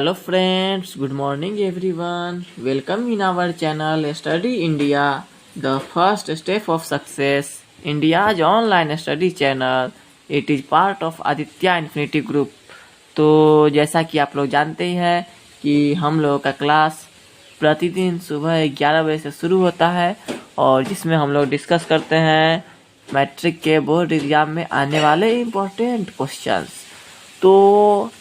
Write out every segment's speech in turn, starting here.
Hello friends, good morning everyone. Welcome in our channel Study India, the first step of success. India's online study channel. It is part of Aditya Infinity Group. तो जैसा कि आप लोग जानते ही हैं कि हम लोगों का क्लास प्रतिदिन सुबह 11 बजे से शुरू होता है और जिसमें हम लोग डिस्कस करते हैं मैट्रिक के बोर्ड एग्ज़ाम में आने वाले इम्पोर्टेंट क्वेश्चंस। तो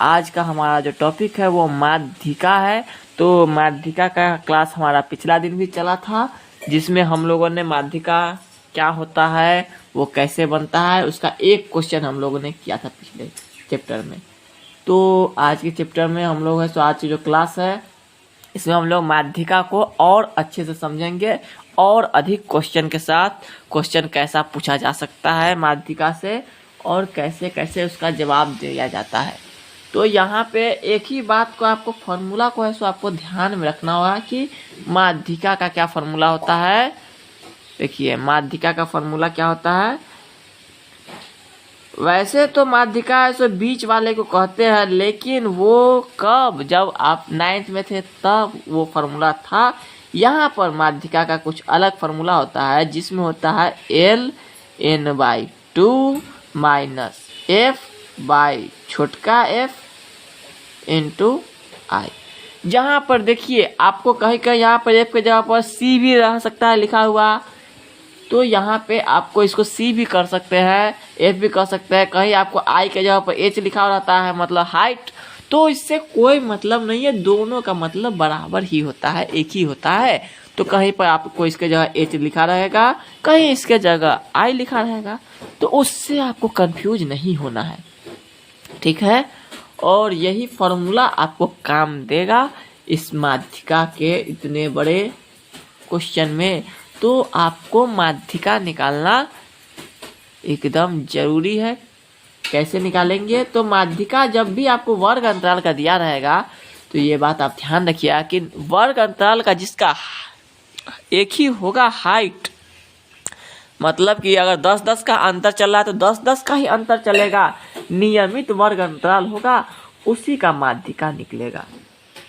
आज का हमारा जो टॉपिक है वो माध्यिका है। तो माध्यिका का क्लास हमारा पिछला दिन भी चला था, जिसमें हम लोगों ने माध्यिका क्या होता है, वो कैसे बनता है, उसका एक क्वेश्चन हम लोगों ने किया था पिछले चैप्टर में। तो आज के चैप्टर में हम लोग है तो आज की जो क्लास है इसमें हम लोग माध्यिका को और अच्छे से समझेंगे और अधिक क्वेश्चन के साथ क्वेश्चन कैसा पूछा जा सकता है माध्यिका से और कैसे कैसे उसका जवाब दिया जाता है। तो यहाँ पे एक ही बात को आपको फॉर्मूला को है सो आपको ध्यान में रखना होगा कि माध्यिका का क्या फॉर्मूला होता है। देखिए माध्यिका का फॉर्मूला क्या होता है। वैसे तो माध्यिका है सो बीच वाले को कहते हैं, लेकिन वो कब, जब आप 9th में थे तब वो फॉर्मूला था। यहाँ पर माध्यिका का कुछ अलग फॉर्मूला होता है जिसमें होता है ln/2 माइनस f बाई छोटका f इंटू आई। जहाँ पर देखिए आपको कहीं कहीं यहाँ पर f के जगह पर c भी रह सकता है लिखा हुआ, तो यहाँ पे आपको इसको c भी कर सकते हैं, f भी कर सकते हैं। कहीं आपको i के जगह पर h लिखा रहता है मतलब हाइट, तो इससे कोई मतलब नहीं है, दोनों का मतलब बराबर ही होता है, एक ही होता है। तो कहीं पर आपको इसके जगह h लिखा रहेगा, कहीं इसके जगह i लिखा रहेगा, तो उससे आपको कंफ्यूज नहीं होना है, ठीक है। और यही फॉर्मूला आपको काम देगा इस माध्यिका के इतने बड़े क्वेश्चन में। तो आपको माध्यिका निकालना एकदम जरूरी है। कैसे निकालेंगे, तो माध्यिका जब भी आपको वर्ग अंतराल का दिया रहेगा तो ये बात आप ध्यान रखिएगा कि वर्ग अंतराल का जिसका एक ही होगा हाइट, मतलब कि अगर 10-10 का अंतर चल रहा है तो 10-10 का ही अंतर चलेगा, नियमित वर्ग अंतराल होगा उसी का माध्यिका निकलेगा।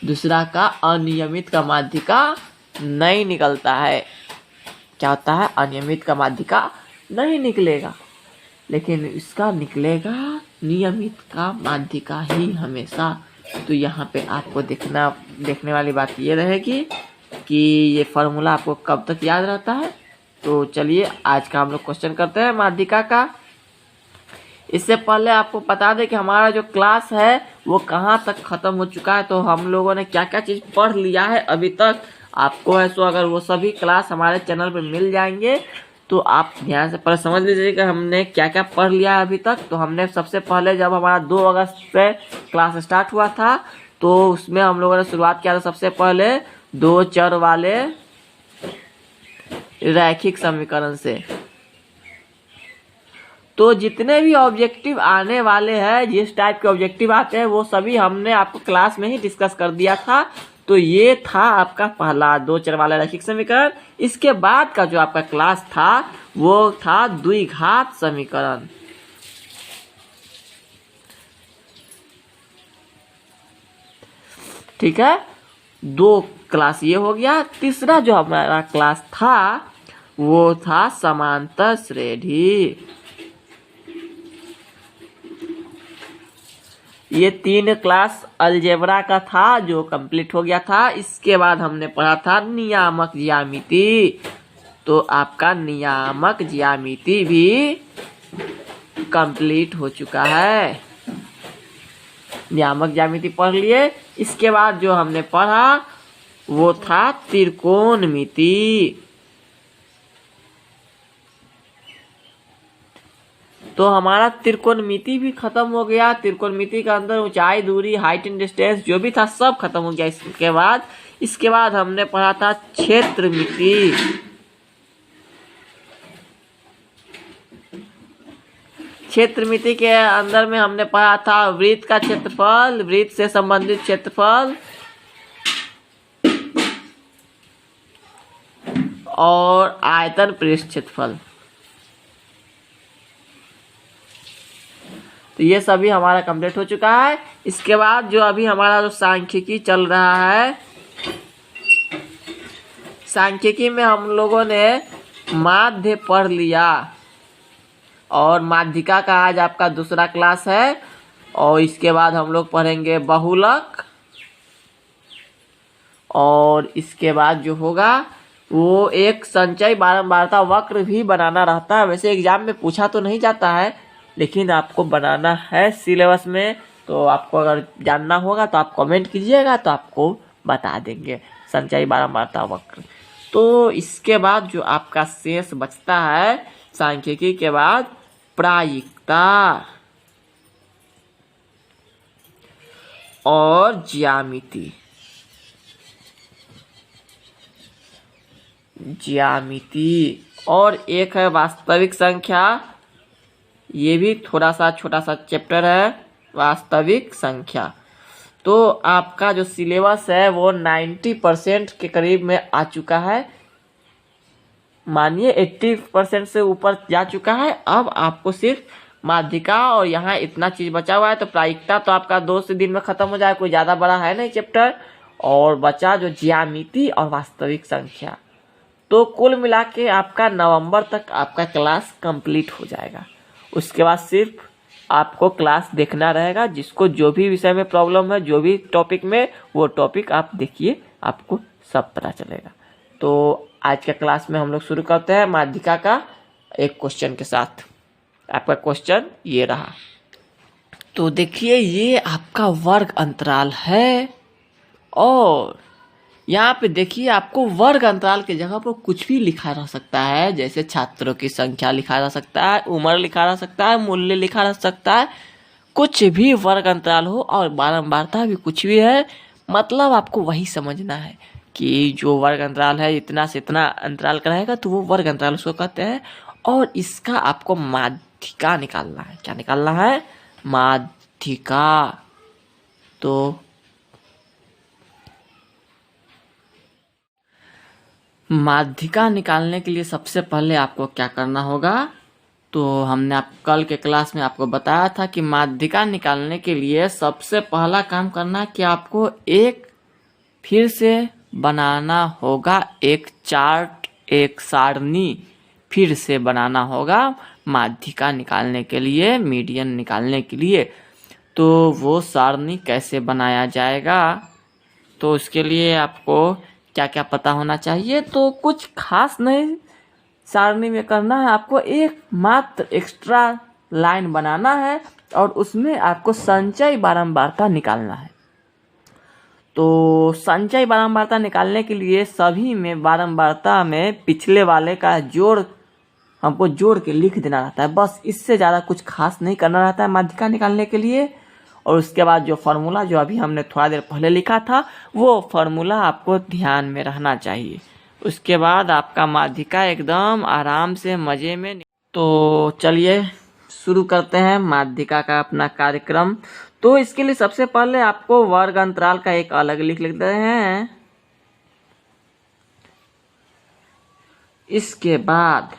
दूसरा का अनियमित का माध्यिका नहीं निकलता है। क्या होता है, अनियमित का माध्यिका नहीं निकलेगा, लेकिन इसका निकलेगा नियमित का माध्यिका ही हमेशा। तो यहाँ पे आपको देखने वाली बात ये रहेगी कि ये फॉर्मूला आपको कब तक याद रहता है। तो चलिए आज का हम लोग क्वेश्चन करते हैं माध्यिका का। इससे पहले आपको बता दें कि हमारा जो क्लास है वो कहाँ तक खत्म हो चुका है, तो हम लोगों ने क्या क्या चीज़ पढ़ लिया है अभी तक। आपको है सो अगर वो सभी क्लास हमारे चैनल पे मिल जाएंगे तो आप ध्यान से पहले समझ लीजिएगा हमने क्या क्या पढ़ लिया है अभी तक। तो हमने सबसे पहले जब हमारा 2 अगस्त से क्लास स्टार्ट हुआ था तो उसमें हम लोगों ने शुरुआत किया था सबसे पहले 2 चर वाले रैखिक समीकरण से। तो जितने भी ऑब्जेक्टिव आने वाले हैं, जिस टाइप के ऑब्जेक्टिव आते हैं वो सभी हमने आपको क्लास में ही डिस्कस कर दिया था। तो ये था आपका पहला 2 चर वाला रैखिक समीकरण। इसके बाद का जो आपका क्लास था वो था द्विघात समीकरण। ठीक है, 2 क्लास ये हो गया। तीसरा जो हमारा क्लास था वो था समांतर श्रेणी। ये 3 क्लास अलजेब्रा का था जो कंप्लीट हो गया था। इसके बाद हमने पढ़ा था नियामक ज्यामिति। तो आपका नियामक ज्यामिति भी कंप्लीट हो चुका है, नियामक ज्यामिति पढ़ लिए। इसके बाद जो हमने पढ़ा वो था त्रिकोणमिति। तो हमारा त्रिकोणमिति भी खत्म हो गया। त्रिकोणमिति के अंदर ऊंचाई, दूरी, हाइट एंड डिस्टेंस जो भी था सब खत्म हो गया। इसके बाद हमने पढ़ा था क्षेत्रमिति। क्षेत्रमिति के अंदर में हमने पढ़ा था वृत्त का क्षेत्रफल, वृत्त से संबंधित क्षेत्रफल और आयतन पृष्ठ क्षेत्रफल। तो ये सभी हमारा कंप्लीट हो चुका है। इसके बाद जो अभी हमारा जो सांख्यिकी चल रहा है, सांख्यिकी में हम लोगों ने माध्य पढ़ लिया और माध्यिका का आज आपका दूसरा क्लास है। और इसके बाद हम लोग पढ़ेंगे बहुलक, और इसके बाद जो होगा वो एक संचय बारंबारता वक्र भी बनाना रहता है। वैसे एग्जाम में पूछा तो नहीं जाता है, लेकिन आपको बनाना है सिलेबस में। तो आपको अगर जानना होगा तो आप कमेंट कीजिएगा, तो आपको बता देंगे संचय बारंबारता वक्र। तो इसके बाद जो आपका शेष बचता है सांख्यिकी के बाद, प्रायिकता और ज्यामिति। और एक है वास्तविक संख्या, ये भी थोड़ा सा छोटा सा चैप्टर है, वास्तविक संख्या। तो आपका जो सिलेबस है वो 90% के करीब में आ चुका है, मानिए 80% से ऊपर जा चुका है। अब आपको सिर्फ माध्यिका और यहाँ इतना चीज बचा हुआ है। तो प्रायिकता तो आपका 2 से दिन में खत्म हो जाए, कोई ज्यादा बड़ा है नहीं चैप्टर। और बचा जो ज्यामिति और वास्तविक संख्या, तो कुल मिला के आपका नवंबर तक आपका क्लास कंप्लीट हो जाएगा। उसके बाद सिर्फ आपको क्लास देखना रहेगा, जिसको जो भी विषय में प्रॉब्लम है, जो भी टॉपिक में, वो टॉपिक आप देखिए, आपको सब पता चलेगा। तो आज के क्लास में हम लोग शुरू करते हैं माध्यिका का एक क्वेश्चन के साथ। आपका क्वेश्चन ये रहा। तो देखिए ये आपका वर्ग अंतराल है, और यहाँ पे देखिए आपको वर्ग अंतराल की जगह पर कुछ भी लिखा रह सकता है, जैसे छात्रों की संख्या लिखा जा सकता है, उम्र लिखा जा सकता है, मूल्य लिखा जा सकता है, कुछ भी वर्ग अंतराल हो। और बारंबारता भी कुछ भी है, मतलब आपको वही समझना है कि जो वर्ग अंतराल है इतना से इतना अंतराल का रहेगा, तो वो वर्ग अंतराल उसको कहते हैं। और इसका आपको माध्यिका निकालना है। क्या निकालना है? माध्यिका। तो माध्यिका निकालने के लिए सबसे पहले आपको क्या करना होगा, तो हमने कल के क्लास में आपको बताया था कि माध्यिका निकालने के लिए सबसे पहला काम करना है कि आपको एक फिर से बनाना होगा, एक चार्ट, एक सारणी फिर से बनाना होगा माध्यिका निकालने के लिए, मीडियन निकालने के लिए। तो वो सारणी कैसे बनाया जाएगा, तो उसके लिए आपको क्या क्या पता होना चाहिए। तो कुछ खास नहीं सारणी में करना है, आपको एक मात्र एक्स्ट्रा लाइन बनाना है और उसमें आपको संचय बारंबारता निकालना है। तो संचय बारंबारता निकालने के लिए सभी में बारंबारता में पिछले वाले का जोड़ हमको जोड़ के लिख देना रहता है, बस। इससे ज़्यादा कुछ खास नहीं करना रहता है माध्यिका निकालने के लिए। और उसके बाद जो फार्मूला जो अभी हमने थोड़ा देर पहले लिखा था, वो फार्मूला आपको ध्यान में रहना चाहिए। उसके बाद आपका माध्यिका एकदम आराम से मज़े में। तो चलिए शुरू करते हैं माध्यिका का अपना कार्यक्रम। तो इसके लिए सबसे पहले आपको वर्ग अंतराल का एक अलग लिख लेते हैं। इसके बाद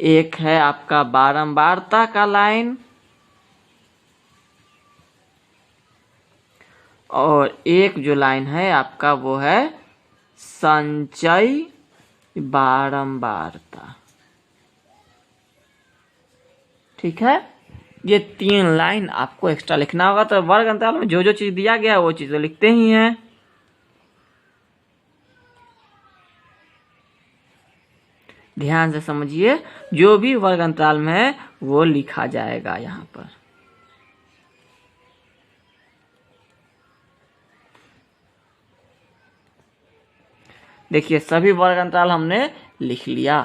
एक है आपका बारंबारता का लाइन, और एक जो लाइन है आपका वो है संचय बारंबारता। ठीक है, ये 3 लाइन आपको एक्स्ट्रा लिखना होगा। तो वर्ग अंतराल में जो जो चीज दिया गया है वो चीज तो लिखते ही हैं। ध्यान से समझिए, जो भी वर्ग अंतराल में है वो लिखा जाएगा यहाँ पर। देखिए सभी वर्ग अंतराल हमने लिख लिया।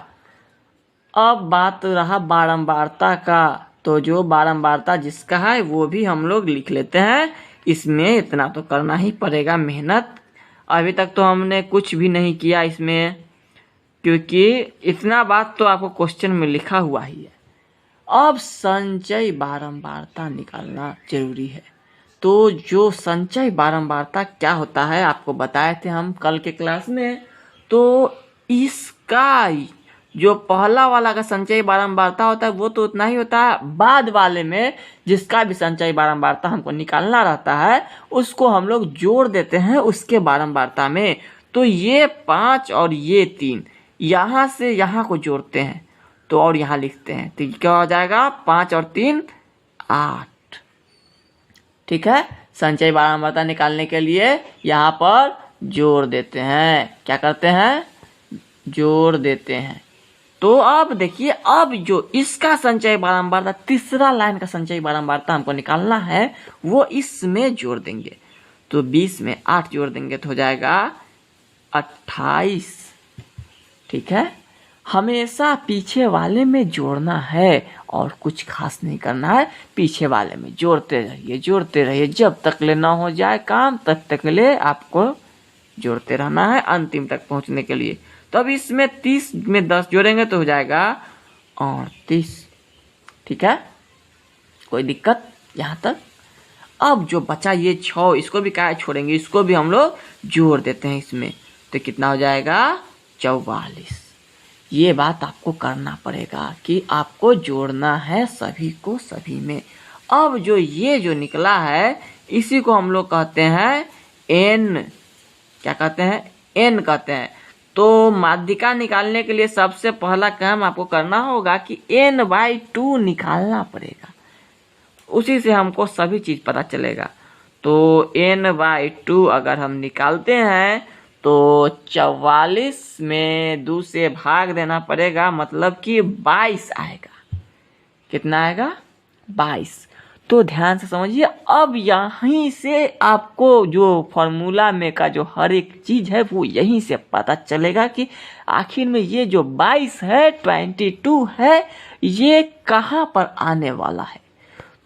अब बात रहा बारंबारता का। तो जो बारंबारता जिसका है वो भी हम लोग लिख लेते हैं। इसमें इतना तो करना ही पड़ेगा मेहनत। अभी तक तो हमने कुछ भी नहीं किया इसमें, क्योंकि इतना बात तो आपको क्वेश्चन में लिखा हुआ ही है। अब संचय बारंबारता निकालना जरूरी है। तो जो संचय बारंबारता क्या होता है आपको बताए थे हम कल के क्लास में। तो इसका जो पहला वाला का संचयी बारंबारता होता है वो तो उतना ही होता है, बाद वाले में जिसका भी संचयी बारंबारता हमको निकालना रहता है उसको हम लोग जोड़ देते हैं उसके बारंबारता में। तो ये 5 और ये 3 यहाँ से यहाँ को जोड़ते हैं तो और यहाँ लिखते हैं तो क्या हो जाएगा 5 और 3 8। ठीक है, संचयी बारंबारता निकालने के लिए यहाँ पर जोड़ देते हैं, क्या करते हैं, जोड़ देते हैं। तो अब देखिए, अब जो इसका संचयी बारंबारता, तीसरा लाइन का संचयी बारंबारता हमको निकालना है वो इसमें जोड़ देंगे। तो 20 में 8 जोड़ देंगे तो हो जाएगा 28। ठीक है, हमेशा पीछे वाले में जोड़ना है और कुछ खास नहीं करना है, पीछे वाले में जोड़ते रहिए जब तक ले ना हो जाए काम तक ले आपको जोड़ते रहना है अंतिम तक पहुंचने के लिए। तो अब इसमें 30 में 10 जोड़ेंगे तो हो जाएगा 38। ठीक है, कोई दिक्कत यहाँ तक। अब जो बचा ये 6 इसको भी क्या छोड़ेंगे, इसको भी हम लोग जोड़ देते हैं इसमें तो कितना हो जाएगा 44। ये बात आपको करना पड़ेगा कि आपको जोड़ना है सभी को सभी में। अब जो ये जो निकला है इसी को हम लोग कहते हैं n, क्या कहते हैं, n कहते हैं। तो माध्यिका निकालने के लिए सबसे पहला काम आपको करना होगा कि n/2 निकालना पड़ेगा, उसी से हमको सभी चीज पता चलेगा। तो n/2 अगर हम निकालते हैं तो 44 में 2 से भाग देना पड़ेगा, मतलब कि 22 आएगा। कितना आएगा 22। तो ध्यान से समझिए, अब यहीं से आपको जो फॉर्मूला में का जो हर एक चीज है वो यहीं से पता चलेगा कि आखिर में ये जो 22 है 22 है ये कहाँ पर आने वाला है।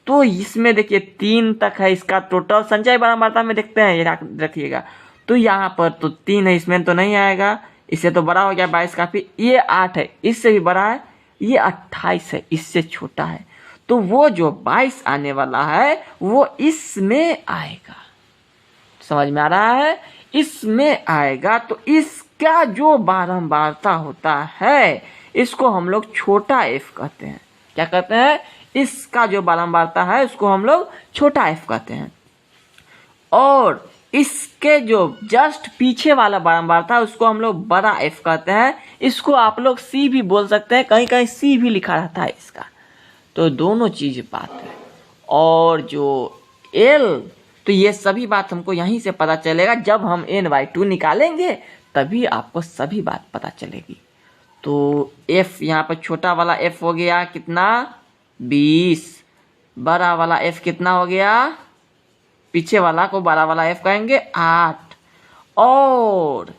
तो इसमें देखिए 3 तक है इसका टोटल संचयी बारंबारता में, देखते हैं ये रखिएगा। तो यहाँ पर तो 3 है, इसमें तो नहीं आएगा, इससे तो बड़ा हो गया 22 काफी। ये 8 है, इससे भी बड़ा है, ये 28 है, इससे छोटा है। तो वो जो 22 आने वाला है वो इसमें आएगा, समझ में आ रहा है, इसमें आएगा। तो इसका जो बारंबारता होता है इसको हम लोग छोटा f कहते हैं। क्या कहते हैं, इसका जो बारंबारता है उसको हम लोग छोटा f कहते हैं। और इसके जो जस्ट पीछे वाला बारंबारता है उसको हम लोग बड़ा f कहते हैं। इसको आप लोग c भी बोल सकते हैं, कहीं कहीं c भी लिखा रहता है इसका। तो दोनों चीज बात है। और जो L, तो ये सभी बात हमको यहीं से पता चलेगा, जब हम n/2 निकालेंगे तभी आपको सभी बात पता चलेगी। तो F यहाँ पर छोटा वाला F हो गया कितना 20, बड़ा वाला F कितना हो गया, पीछे वाला को बड़ा वाला F कहेंगे 8। और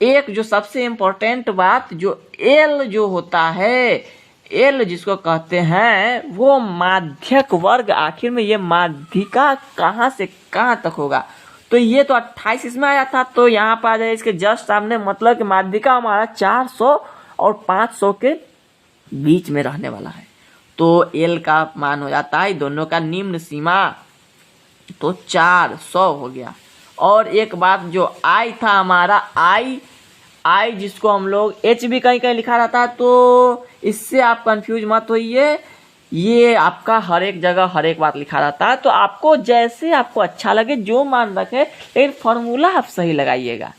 एक जो सबसे इम्पोर्टेंट बात, जो L जो होता है, L जिसको कहते हैं वो माध्यक वर्ग। आखिर में ये माध्यिका कहाँ से कहाँ तक होगा, तो ये तो 28 इसमें आया था, तो यहाँ पर आ जाए इसके जस्ट सामने, मतलब कि माध्यिका हमारा 400 और 500 के बीच में रहने वाला है। तो L का मान हो जाता है दोनों का निम्न सीमा, तो 400 हो गया। और एक बात जो I था हमारा, I जिसको हम लोग H भी कहीं कहीं लिखा रहता है, तो इससे आप कंफ्यूज मत होइए, ये आपका हर एक जगह हर एक बात लिखा रहता है। तो आपको जैसे आपको अच्छा लगे जो मान रखे, लेकिन फॉर्मूला आप सही लगाइएगा।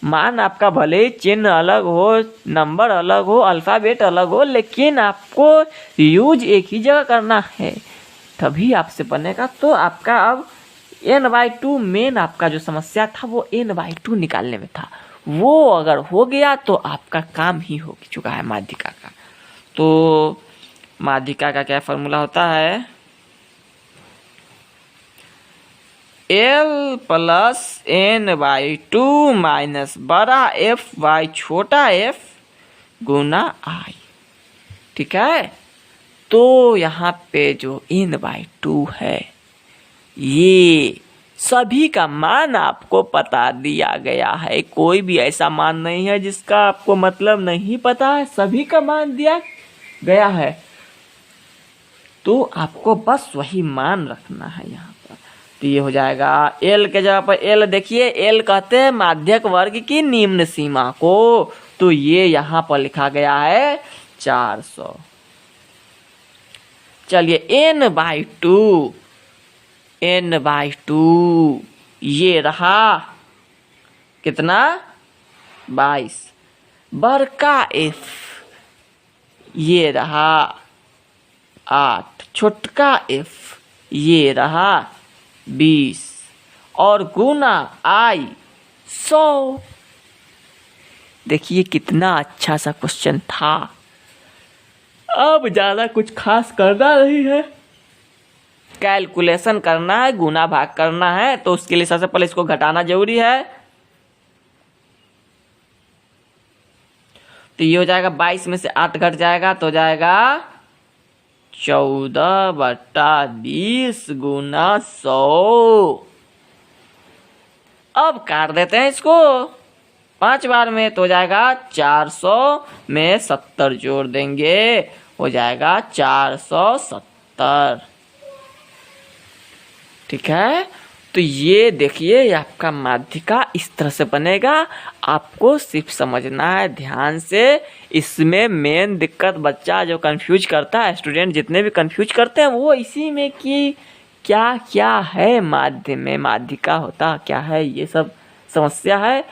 मान आपका भले चिन्ह अलग हो, नंबर अलग हो, अल्फ़ाबेट अलग हो, लेकिन आपको यूज एक ही जगह करना है, तभी आपसे बनेगा। तो आपका अब n/2 मेन आपका जो समस्या था वो n/2 निकालने में था, वो अगर हो गया तो आपका काम ही हो चुका है माध्यिका का। तो माध्यिका का क्या फॉर्मूला होता है, L + n/2 माइनस बड़ा F/ छोटा f गुना I। ठीक है, तो यहाँ पे जो n/2 है ये सभी का मान आपको बता दिया गया है। कोई भी ऐसा मान नहीं है जिसका आपको मतलब नहीं पता है, सभी का मान दिया गया है। तो आपको बस वही मान रखना है यहाँ पर। तो ये हो जाएगा एल के जगह पर एल, देखिए एल कहते हैं माध्यक वर्ग की निम्न सीमा को, तो ये यहाँ पर लिखा गया है 400। चलिए n/2, n/2 ये रहा कितना 22, बड़का f ये रहा 8, छोटका f ये रहा 20 और गुना i 100। देखिए कितना अच्छा सा क्वेश्चन था। अब ज़्यादा कुछ खास करना नहीं है, कैलकुलेशन करना है, गुना भाग करना है, तो उसके लिए सबसे पहले इसको घटाना जरूरी है। तो ये हो जाएगा 22 में से 8 घट जाएगा तो हो जाएगा 14/20 गुना 100। अब काट देते हैं इसको 5 बार में, तो हो जाएगा 400 में 70 जोड़ देंगे, हो जाएगा 470। ठीक है, तो ये देखिए ये आपका माध्यिका इस तरह से बनेगा। आपको सिर्फ समझना है ध्यान से। इसमें मेन दिक्कत बच्चा जो कंफ्यूज करता है, स्टूडेंट जितने भी कंफ्यूज करते हैं वो इसी में कि क्या क्या है माध्य में, माध्यिका होता क्या है, ये सब समस्या है।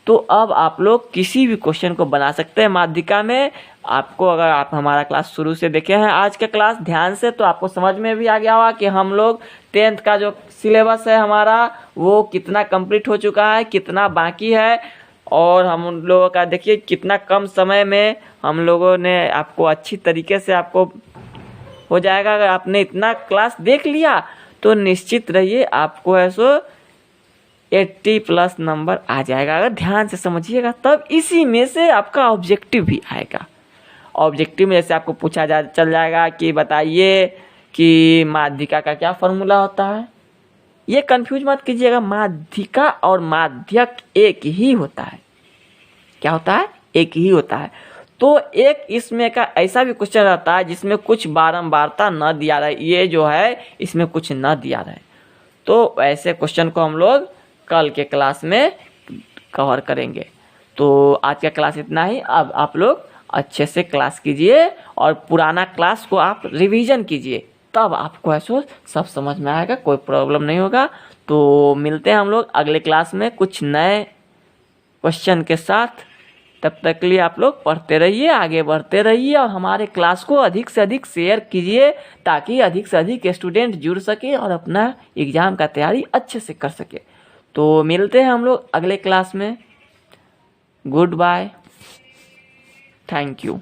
तो अब आप लोग किसी भी क्वेश्चन को बना सकते हैं माध्यिका में। आपको अगर आप हमारा क्लास शुरू से देखे हैं आज का क्लास ध्यान से, तो आपको समझ में भी आ गया होगा कि हम लोग 10th का जो सिलेबस है हमारा वो कितना कंप्लीट हो चुका है, कितना बाकी है, और हम लोगों का देखिए कितना कम समय में हम लोगों ने आपको अच्छी तरीके से आपको हो जाएगा। अगर आपने इतना क्लास देख लिया तो निश्चित रहिए आपको ऐसो 80+ नंबर आ जाएगा। अगर ध्यान से समझिएगा तब इसी में से आपका ऑब्जेक्टिव भी आएगा। ऑब्जेक्टिव में जैसे आपको पूछा चल जाएगा कि बताइए कि माध्यिका का क्या फॉर्मूला होता है। ये कंफ्यूज मत कीजिएगा, माध्यिका और माध्यक एक ही होता है। क्या होता है? एक ही होता है। तो एक इसमें का ऐसा भी क्वेश्चन रहता है जिसमें कुछ बारंबारता न दिया रहे, ये जो है इसमें कुछ न दिया रहे, तो ऐसे क्वेश्चन को हम लोग कल के क्लास में कवर करेंगे। तो आज का क्लास इतना ही। अब आप लोग अच्छे से क्लास कीजिए और पुराना क्लास को आप रिवीजन कीजिए, तब आपको ऐसा सब समझ में आएगा, कोई प्रॉब्लम नहीं होगा। तो मिलते हैं हम लोग अगले क्लास में कुछ नए क्वेश्चन के साथ। तब तक के लिए आप लोग पढ़ते रहिए, आगे बढ़ते रहिए और हमारे क्लास को अधिक से अधिक शेयर कीजिए ताकि अधिक से अधिक स्टूडेंट जुड़ सके और अपना एग्ज़ाम का तैयारी अच्छे से कर सके। तो मिलते हैं हम लोग अगले क्लास में। Goodbye, thank you.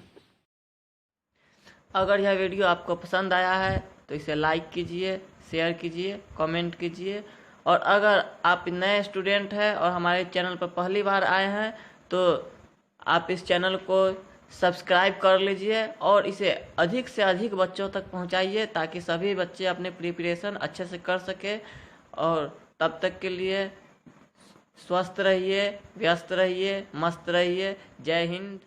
अगर यह वीडियो आपको पसंद आया है तो इसे लाइक कीजिए, शेयर कीजिए, कमेंट कीजिए, और अगर आप नए स्टूडेंट हैं और हमारे चैनल पर पहली बार आए हैं तो आप इस चैनल को सब्सक्राइब कर लीजिए और इसे अधिक से अधिक बच्चों तक पहुंचाइए ताकि सभी बच्चे अपने प्रिपरेशन अच्छे से कर सके। और तब तक के लिए स्वस्थ रहिए, व्यस्त रहिए, मस्त रहिए। जय हिंद।